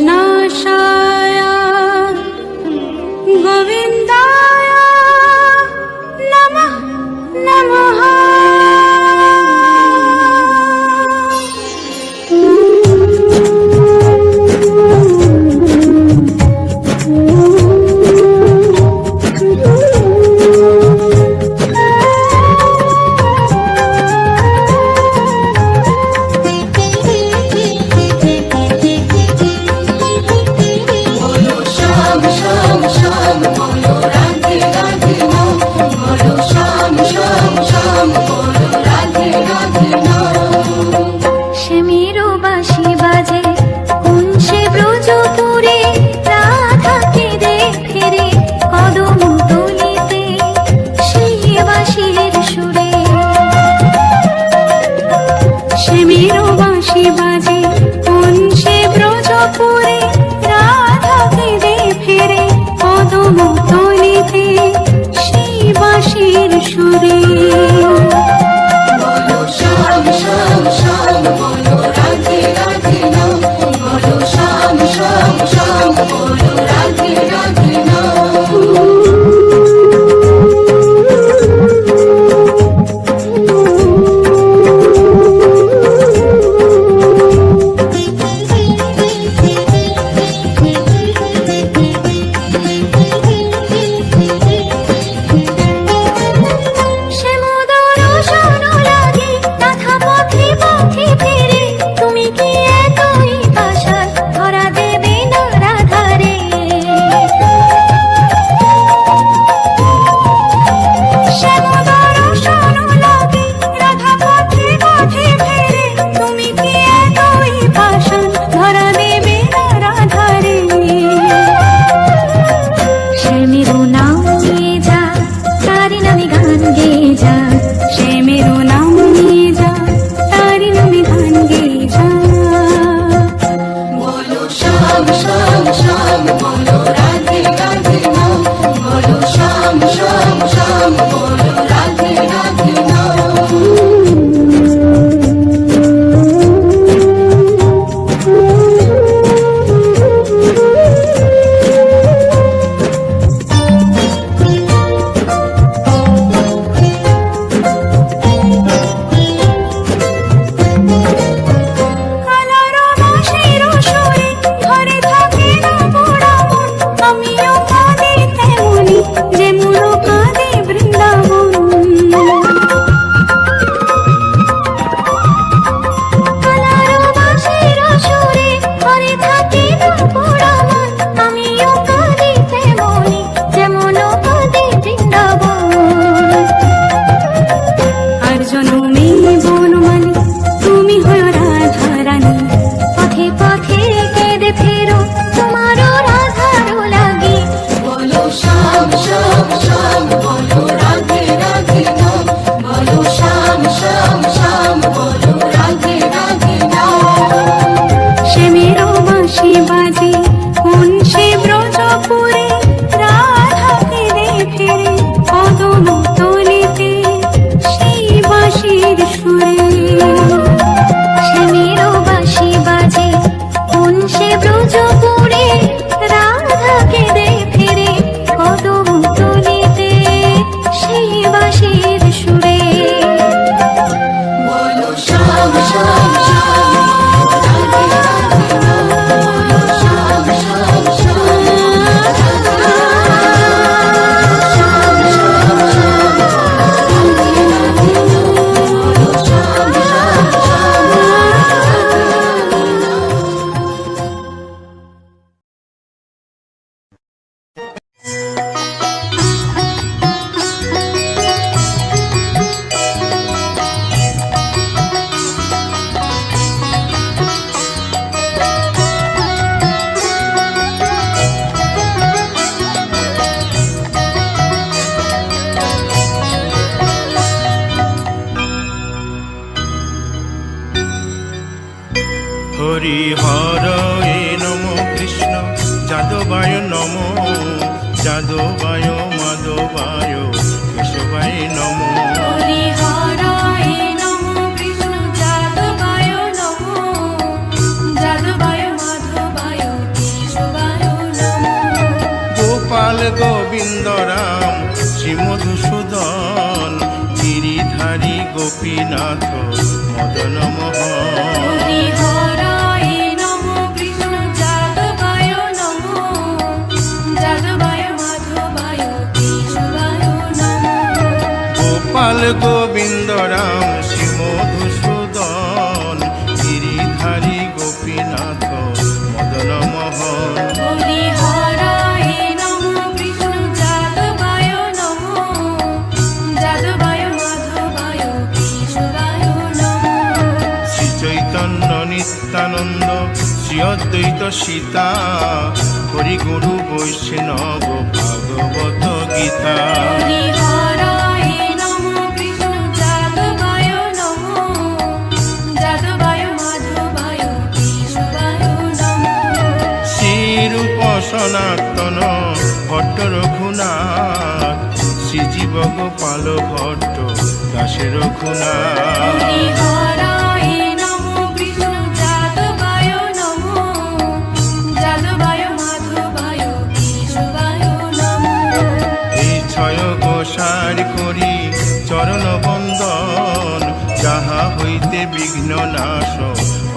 क्लेशनाशाय गोविन्दाय नमः नमः। পথে পথে কেঁদে ফেরো তোমারও রাধারও লাগি। হরি হরয়ে নম কৃষ্ণ যাদবায় নম যাদবায় মাধবায় কেশবায় নম হরি হরায় নমো কৃষ্ণ যাদবায় নমো যাদবায় মাধবায় কেশবায় নমো গোপাল গোবিন্দ রাম শ্রী মধুসূদন গিরিধারী গোপীনাথ মদন মোহন হরি হরায় নমো কৃষ্ণ যাদবায় নমো যাদবায় মাধবায় কেশবায় নমো গোপাল গোবিন্দ রাম শ্রী মধুসূদন গিরিধারী গোপীনাথ মদন মোহন হরি হরায় নমো কৃষ্ণ যাদবায় নমো যাদবায় মাধবায় কেশবায় নমো শ্রী চৈতন্য নিত্যানন্দ শ্রী অদ্বৈত সীতা হরি গুরু বৈষ্ণব ভাগবত গীতা হরি হরায় নমো কৃষ্ণ যাদবায় নমো যাদবায় মাধবায় কেশবায় নমো শ্রীরূপ সনাতন ভট্ট রঘুনাথ শ্রীজীব গোপাল ভট্ট দাসে রঘুনাথ হরি হরায় নমো কৃষ্ণ যাদবায় নমো যাদবায় মাধবায় কেশবায় নমো এই ছয় গোসার করি চরণ বন্দন যাহা হইতে বিঘ্ন নাশ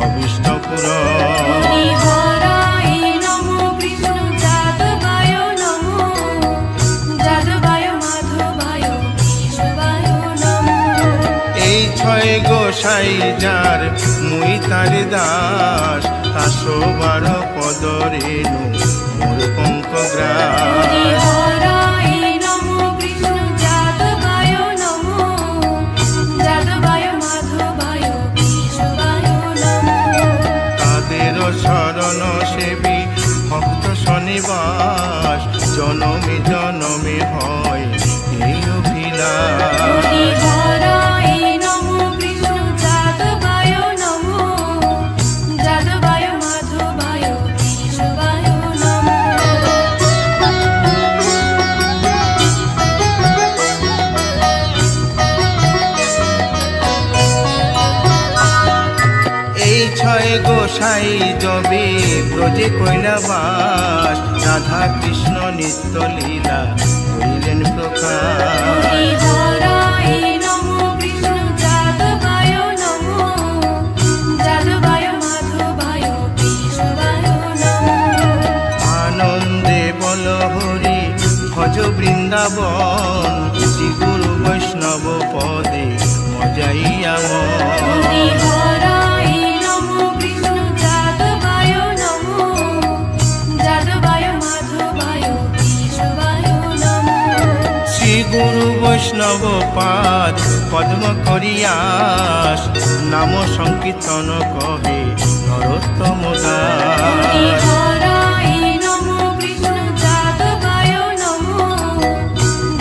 অবিষ্ট পুরন হরি হরায় নমো কৃষ্ণ যাদবায় নমো যাদবায় মাধবায় কেশবায় নমো এই ছয় গোসাই যার মুই তার দাস 112 পদ রেণু মোর পঙ্ক হরি গ্রাস হরায় নমো কৃষ্ণ যাদবায় নমো যাদবায় মাধবায় কেশবায় নমো তাদের শরণ সেবী ভক্ত শনিবাস জনমে জনমে হয় এই অভিলাষ হরি হরায় নমো কৃষ্ণ যাদবায় নমো যাদবায় মাধবায় কেশবায় নমো এই ছয় গোসাই যবে ব্রজে কৈলাবাস রাধা কৃষ্ণ নিত্য লীলা করিলেন প্রকাশ হরি হরায় নমো কৃষ্ণ যাদবায় নমো যাদবায় মাধবায় কেশবায় নমো আনন্দে বল হরি ভজ বৃন্দাবন শ্রী গুরু বৈষ্ণব পদে মজাইয়া হরি হরায় নমো কৃষ্ণ যাদবায় নমো যাদবায় মাধবায় কেশবায় নমো শ্রী গুরু বৈষ্ণব পাদ পদ্ম করিয়াস নাম সংকীর্তন কহে নরোত্তম হরি দাস হরায় নমো কৃষ্ণ যাদবায় নমো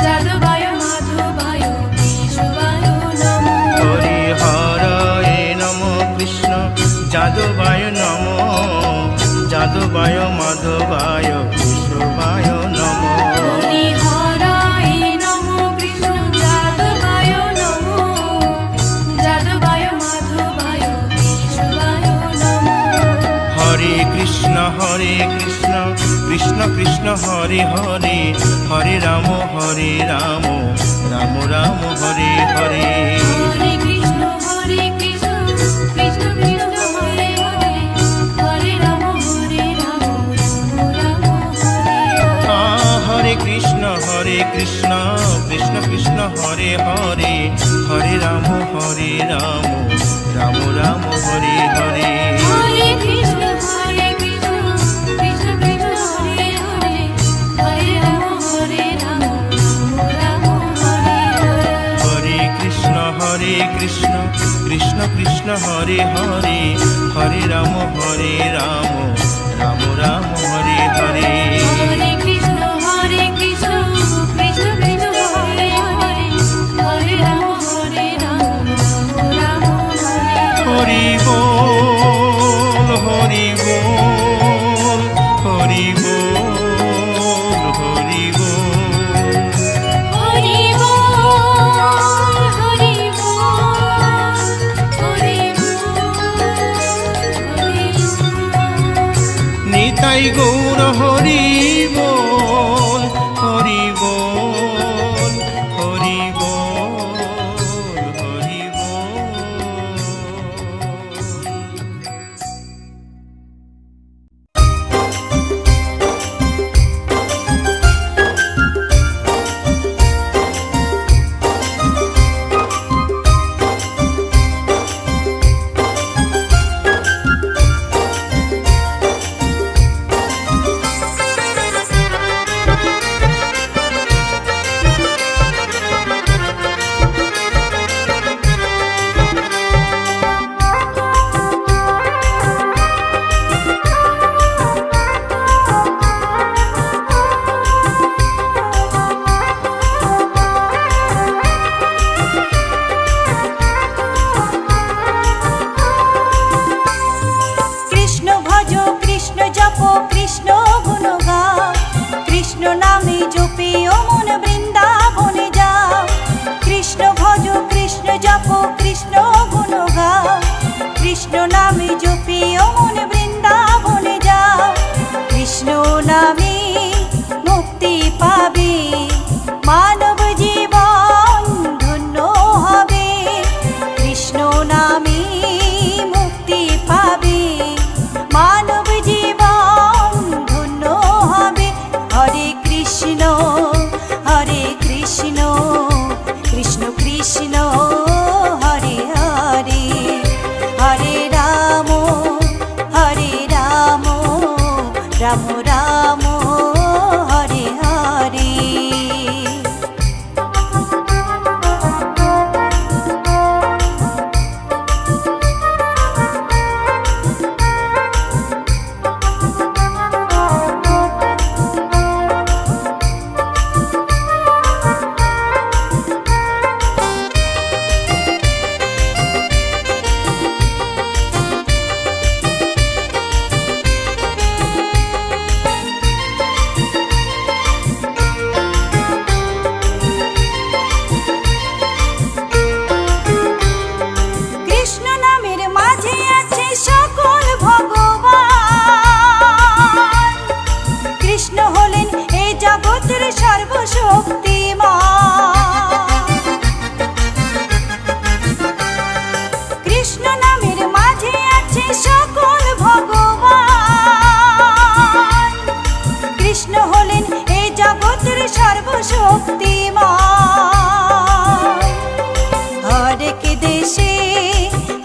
যাদবায় মাধবায় কেশবায় নমো হরি হরয়ে নম কৃষ্ণ যাদবায় নম যাদবায় মাধবায় কেশবায় নম হরি হরায় নমো কৃষ্ণ যাদবায় নমো যাদবায় মাধবায় কেশবায় নমো হরে কৃষ্ণ কৃষ্ণ কৃষ্ণ হরে হরে হরে রাম রাম রাম হরে হরে হরে কৃষ্ণ কৃষ্ণ কৃষ্ণ হরে হরে হরে রাম রাম হরে হরে কৃষ্ণ কৃষ্ণ কৃষ্ণ হরে হরে হরে রাম রাম রাম হরে হরে হরে কৃষ্ণ কৃষ্ণ কৃষ্ণ কৃষ্ণ হরে হরে হরে রাম রাম হরে হরে হরে কৃষ্ণ কৃষ্ণ কৃষ্ণ হরে হরে হরে রাম রাম রাম হরে হরে হরে কৃষ্ণ কৃষ্ণ কৃষ্ণ কৃষ্ণ হরে হরে হরে রাম রাম রাম হরে হরে হরি বল নামে জপে ও মন বৃন্দাবনে যাও, কৃষ্ণ ভজ কৃষ্ণ জপ কৃষ্ণ গুণ গাও, কৃষ্ণ নামে জপে ও মন বৃন্দাবনে যাও, কৃষ্ণ নামে মুক্তি পাবে, মানব জীবন ধন্য হবে, কৃষ্ণ নামে মুক্তি পাবে, মানব জীবন ধন্য হবে। হরে কৃষ্ণ কৃষ্ণ কৃষ্ণ হরে হরে, হরে রাম রাম রাম হরে হরে। কৃষ্ণ নামের মাঝে আছে সকল ভগবান, কৃষ্ণ হলেন এই জগতের সর্বশক্তিমান। কৃষ্ণ নামের মাঝে আছে সকল ভগবান, কৃষ্ণ হলেন এই জগতের সর্বশক্তিমান। হরেক দেশে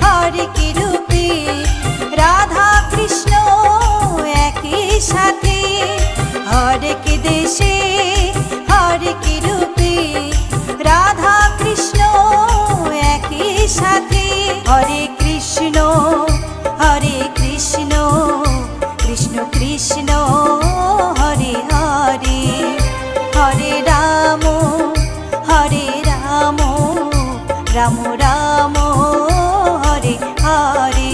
হরেক রূপে রাধা কৃষ্ণ একই সাথে, হরেক দেশে হরেক রূপে রাধা কৃষ্ণ একই সাথে। হরে কৃষ্ণ কৃষ্ণ কৃষ্ণ হরে হরে, হরে রাম রাম রাম হরে হরে।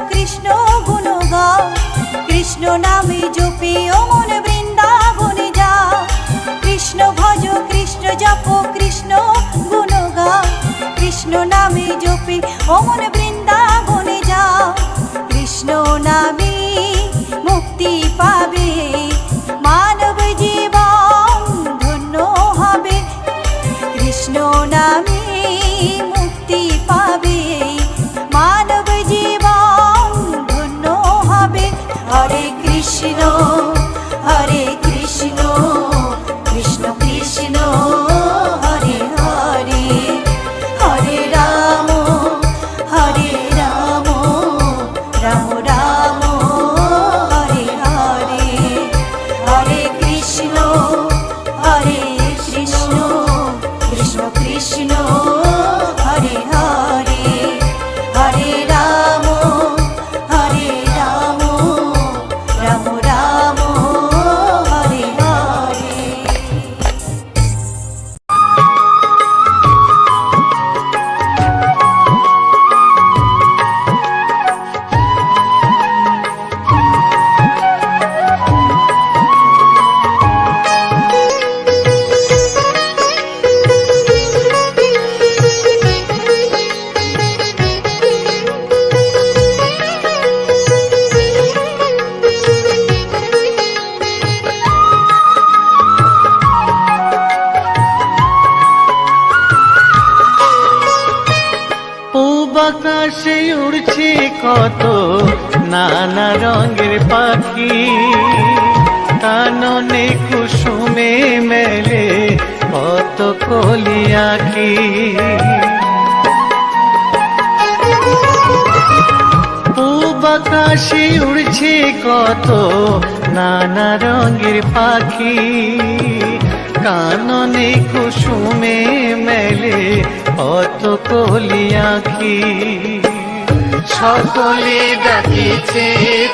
কৃষ্ণ গুণ গাও, কৃষ্ণ নামে জপে ও মন বৃন্দাবনে যাও, কৃষ্ণ ভজ কৃষ্ণ জপ কৃষ্ণ গুণ গাও, কৃষ্ণ নামে জপে ও মন বৃন্দাবনে যাও, কৃষ্ণ নামে মুক্তি পাবে, মানব জীবন ধন্য হবে, কৃষ্ণ নামে মুক্তি পাবে, মানব জীবন ধন্য হবে। হরে কৃষ্ণ কৃষ্ণ কৃষ্ণ হরে হরে, হরে রাম আকাশে উড়ছে কত নানা রঙের পাখি, কাননে কুসুমে মেলে কত কলি আঁখি। পূব আকাশে উড়ছে কত নানা রঙের পাখি, কাননে কুসুমে মেলে কত কলি আঁখি। সকলে ডাকিছে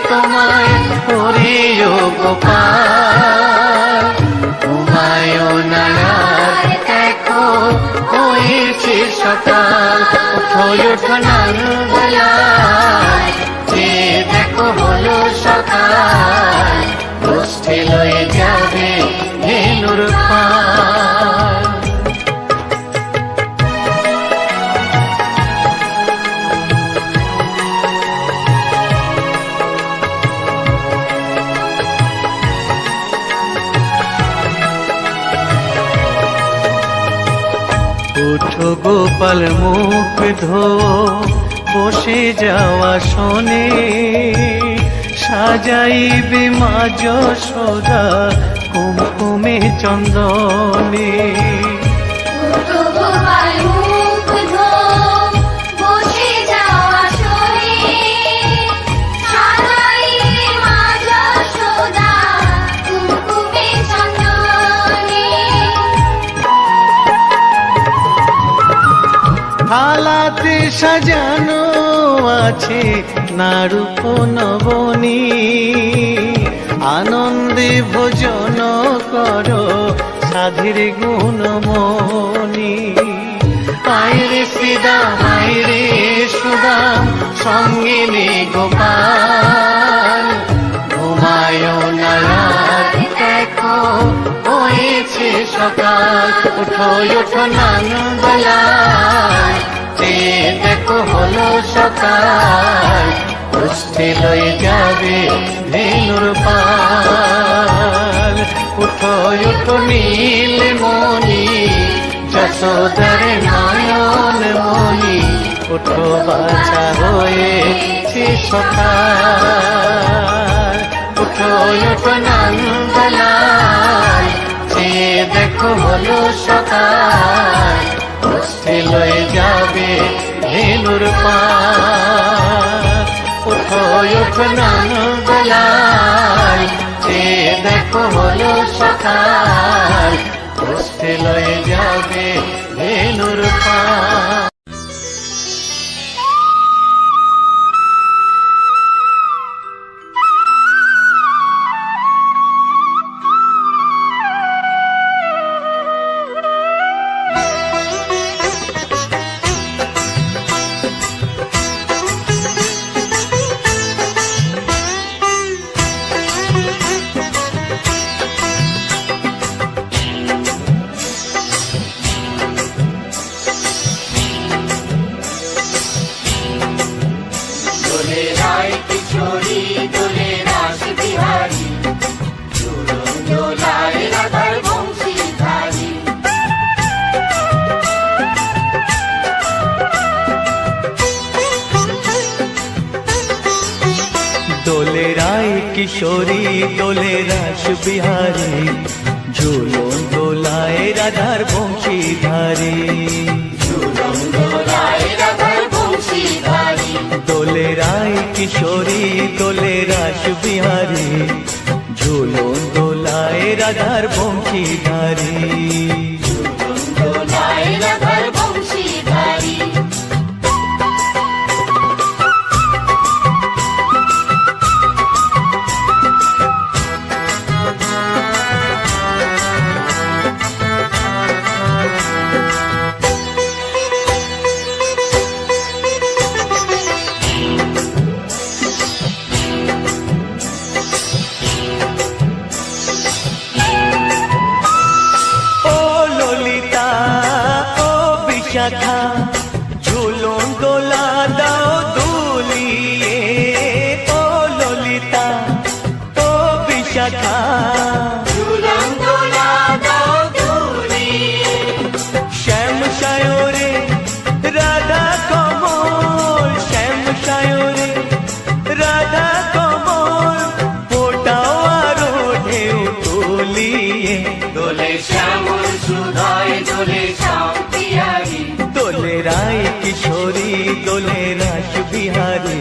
তোমায় ওরে ও গোপাল, ঘুমায়ও না রাত দেখো হয়েছে সকাল। ওঠো ওঠো নাঙ্গলায়, যে দেখো হলো সকাল, গোষ্ঠী লয়ে যাবে ধেনুর পাল। ওঠো গোপাল মুখ ধো, বসে যাওয়া শোনে, সাজাইবে মা যশোদা কুমকুমে চন্দনে। থালাতে সাজানো আছে নারূপ নবনী, আনন্দে ভোজন করো সাধীর গুণমণি। আয়রে শ্রীদাম আয়রে সুদাম, সঙ্গে নে গোপাল, ঘুমায়ও না রাত দেখো হয়েছে সকাল। ওঠো ওঠো নাঙ্গলায়, যে দেখো হলো সকাল, গোষ্ঠী লয়ে যাবে ধেনুর পাল। উঠো উঠো নীলমণি, যশোদার নয়ন মণি, উঠো বাছা হয়েছে সকাল। উঠো উঠো নাঙ্গলায়, যে দেখো হলো সকাল, গোষ্ঠী লয়ে যাবে ধেনুর পাল। উঠো উঠো নাঙ্গলায়, যে দেখো হলো সকাল, গোষ্ঠী লয়ে যাবে ধেনুর পাল। দোলে রায় কিশোরী দোলে রাস বিহারী, ঝুলন দোলায় রাধার বংশীধারী। দোলে রায় কিশোরী দোলে রাস বিহারী, ঝুলন দোলায় রাধার বংশীধারী। শাখা ঝুলন দোলা দাও দুলিয়ে, ও ললিতা ও বিশাখা ঝুলন দোলা দাও দুলিয়ে। শ্যাম সায়রে রাধা কমল কিশোরী দোলে রাস বিহারে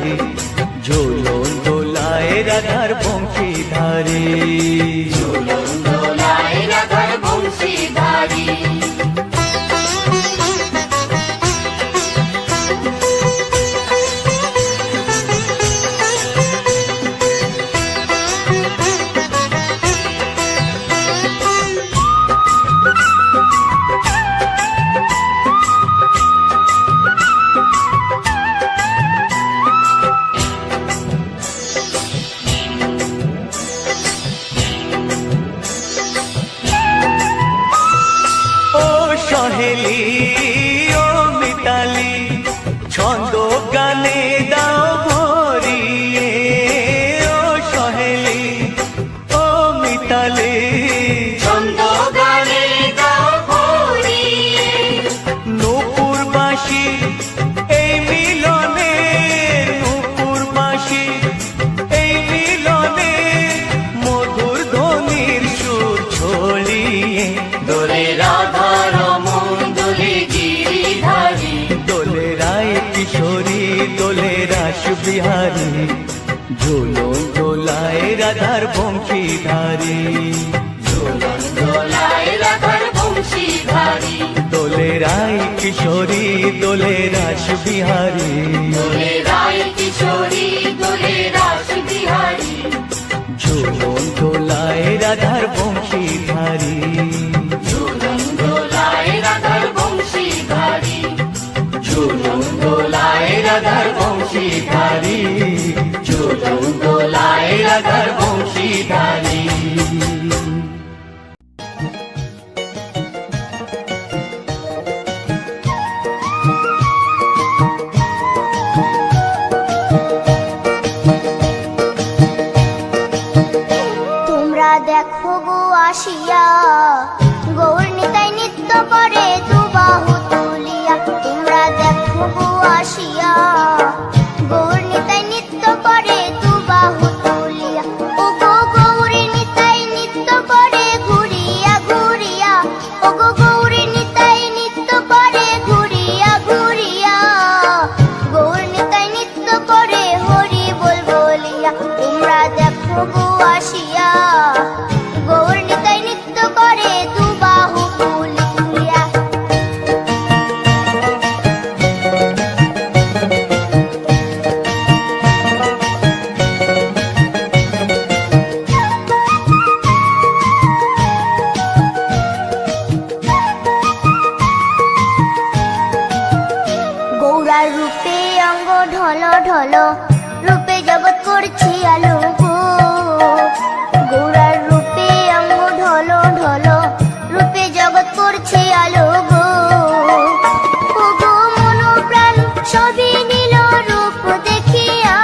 ঝোলন দোলায় রাধার বংশীধারে দোলায় রাধার বংশীধারী ও সহেলি ও মিতালি ছন্দ গানে দাও ভরিয়ে ও সহেলি ও মিতালি ছন্দ গানে গাও ভরিয়ে নূপুর বাঁশি এই মিলনে নূপুর বাঁশি এই মিলনে মধুর ধ্বনির সুর ছড়িয়ে দোলে রাধা রমন দোলে গিরিধারী দোলে রায় কিশোরী দোলে রাস বিহারী ঝোলন দোলায় রাধার বংশীধারী দোলায় রাধার বংশীধারী দোলে রায় কিশোরী দোলে রাস বিহারী দোলে রায় কিশোরী দোলে রাস বিহারী ঝোলন দোলায় রাধার বংশীধারী দোলায় রাধার বংশীধারী ঝোলন দোলায় রাধার বংশীধারী ঝোলন দোলায় রাধার বংশীধারী তোমরা দেখো গো আসিয়া গৌর নিতাই নৃত্য করে দুবাহু তুলিয়া তোমরা দেখো গো আসিয়া গৌর নিতাই নৃত্য করে দুবাহু তুলিয়া ও গো গৌরী নিতাই নৃত্য করে ঘুরিয়া ঘুরিয়া ও গো গৌরী নিতাই নৃত্য করে ঘুরিয়া ঘুরিয়া গৌর নিতাই নৃত্য করে হরি বল বলিয়া তোমরা দেখো গো আসিয়া গৌর নিতাই নৃত্য করে দুবাহু তুলিয়া গৌরার রূপে অঙ্গ ঢল ঢল রূপে জগৎ করছি আলো গো গৌরার রূপে অঙ্গ ঢল ঢল রূপে জগৎ করছি আলো গো ও গো মন প্রাণ সবই নীল রূপ দেখিয়া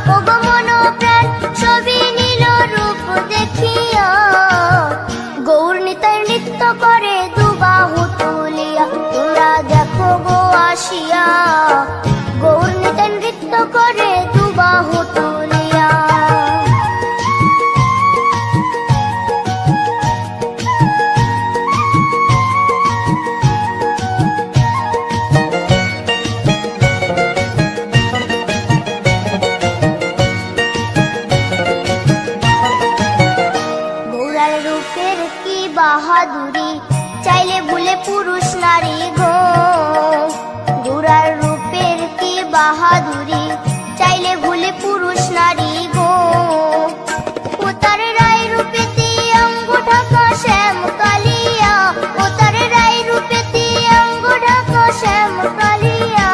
ও গো মন প্রাণ সবই নীল রূপ দেখিয়া গৌর নিতাই নৃত্য করে দুবাহু তুলিয়া তোমরা দেখো গো আসিয়া গৌর নিতাই নৃত্য করে দুবাহু তুলিয়া গৌরার রূপের কি বাহাদুরি চাইলে ভুলে পুরুষ নারী গো গৌরার রূপের কি বাহাদুরি চাইলে ভুলে পুরুষ নারী গো ও তার রায় রূপেতে অঙ্গ ঢাকা শ্যাম কালিয়া ও তার রায় রূপেতে অঙ্গ ঢাকা শ্যাম কালিয়া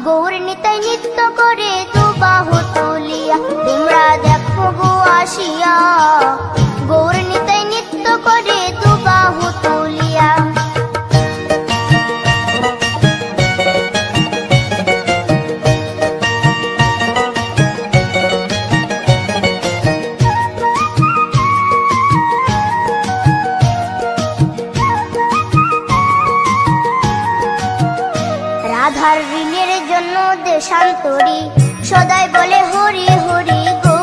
গৌর নিতাই নৃত্য করে দুবাহু তুলিয়া তোমরা দেখো গো আসিয়া গৌর নিতাই নৃত্য করে দুবাহু তুলিয়া রাধার ঋণের জন্য দেশান্তরী সদাই বলে হরি হরি গো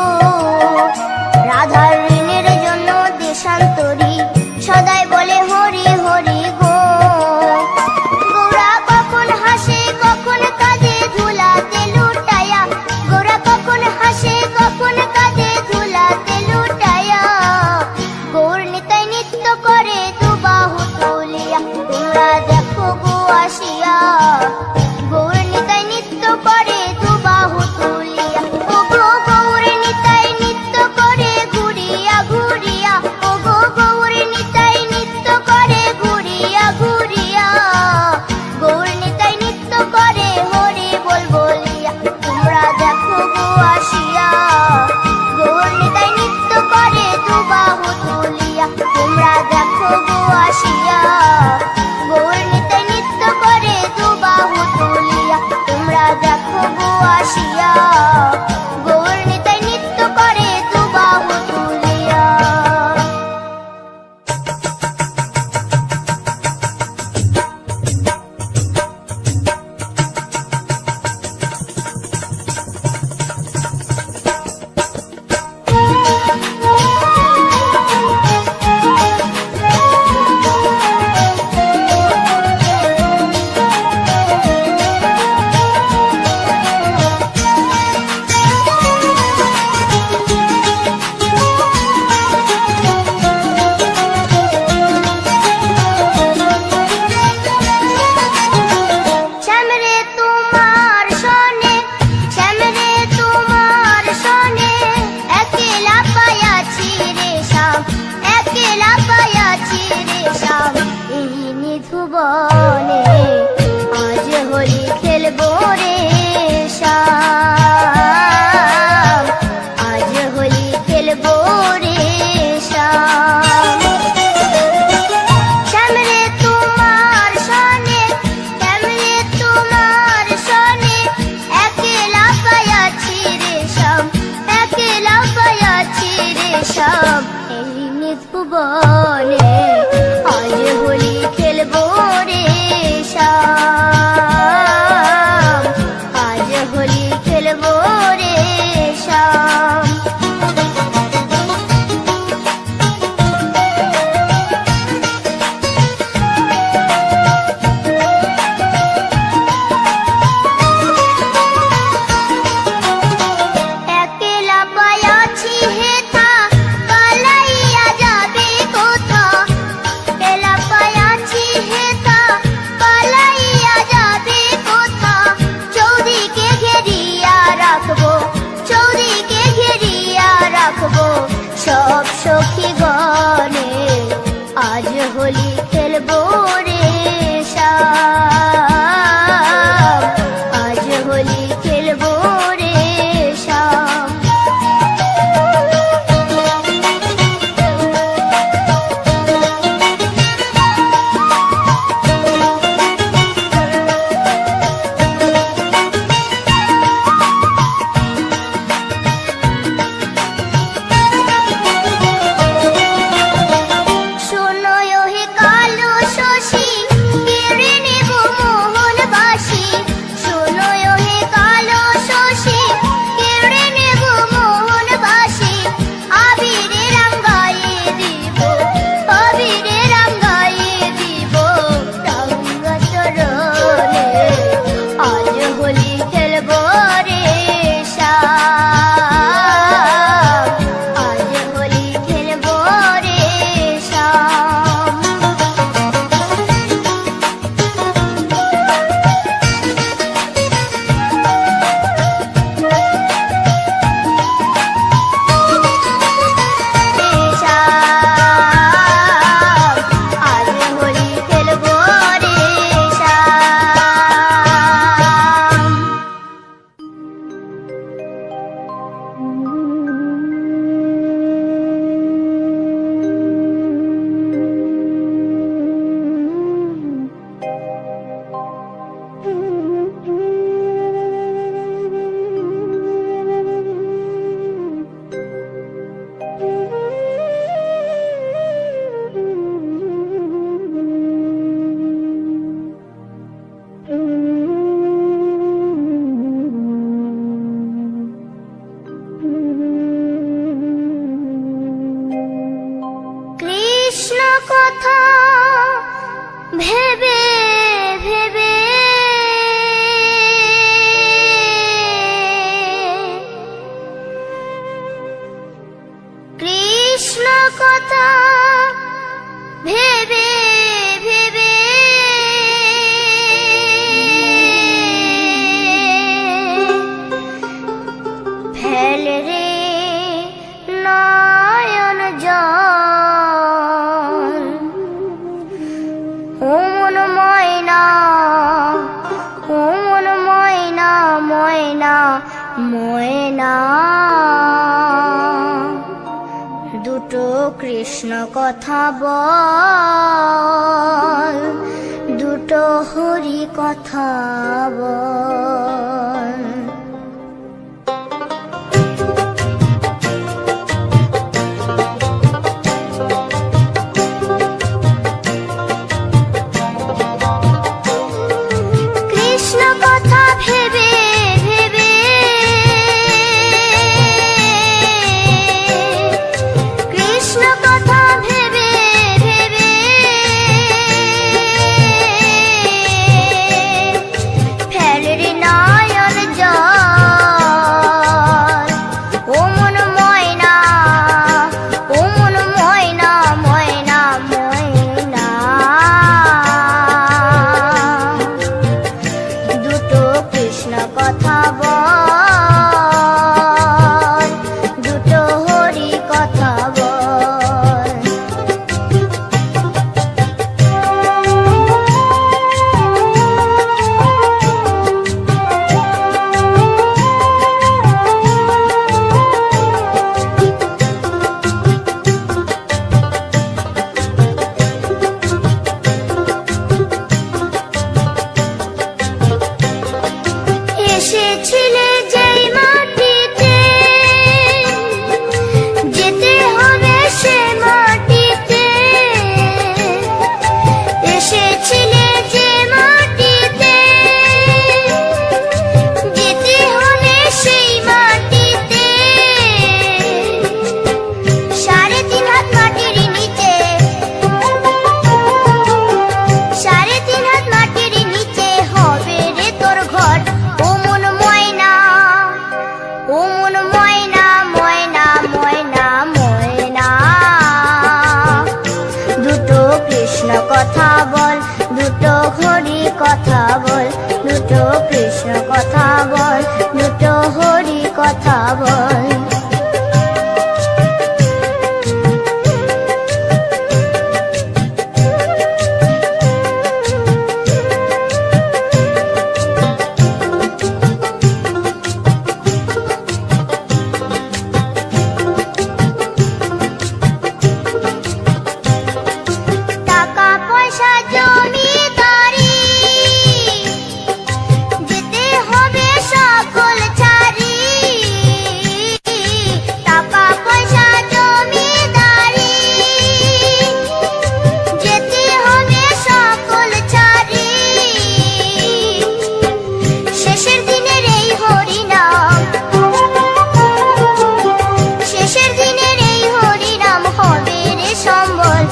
রাধার ঋণের জন্য দেশান্তরী সদাই বলে হরি হরি গো গৌরা কখন হাসে কখন একলা পাইয়াছি রে শ্যাম এই নিধুবনে, আজ হোলি খেলবো রে শ্যাম, আজ হোলি খেলবো রে শ্যাম। শ্যাম রে তোমার সনে, শ্যাম রে তোমার সনে, একলা পাইয়াছি রে শ্যাম, একলা পাইয়াছি রে শ্যাম এই নিধুবনে, আজ হোলি খেলবো রে শ্যাম, আজ হোলি খেলবো রে শ্যাম। একলা পাইয়াছি হেথা, পালাইয়া যাবে কোথা, একলা পাইয়াছি হেথা, পালাইয়া যাবে কোথা, চৌদিকে ঘেরিয়া রাখবো, চৌদিকে ঘেরিয়া রাখবো সব সখী গণে, আজ হোলি খেলবো রে শ্যাম, আজ হোলি খেলবো রে শ্যাম। শোনো হে কালো শশী, কেড়ে নেব মোহন বাসি, শোনো হে কালো শশী, কেড়ে নেব মোহন বাসি, আবিরে রাঙ্গাইয়ে দিব, আবিরে রাঙ্গাইয়ে দিব রাঙ্গা চরণে, আজ হোলি খেলবো রে শ্যাম, আজ হোলি খেলবো রে শ্যাম। আজ হোলি খেলবো রে শ্যাম। কৃষ্ণ কথা ভেবে ভেবে কৃষ্ণ কথা ভেবে ভেবে ফেল রে নয়ন জল, ও মন ময়না, ও মন ময়না, ময়না ময়না, দুটো কৃষ্ণ কথা বল, দুটো হরি কথা বল। কৃষ্ণ কথা ভেবে ভেবে কৃষ্ণ কথা ভেবে ভেবে ফেল রে নয়ন হরি কথা বল, দুটো কৃষ্ণ কথা বল, দুটো হরি কথা বল। টাকা পয়সা জমিদারি যেতে হবে সকল ছাড়ি, টাকা পয়সা জমিদারি যেতে হবে সকল ছাড়ি। শেষের দিনের এই হরিনাম, শেষের দিনের এই হরিনাম হবে রে সম্বল,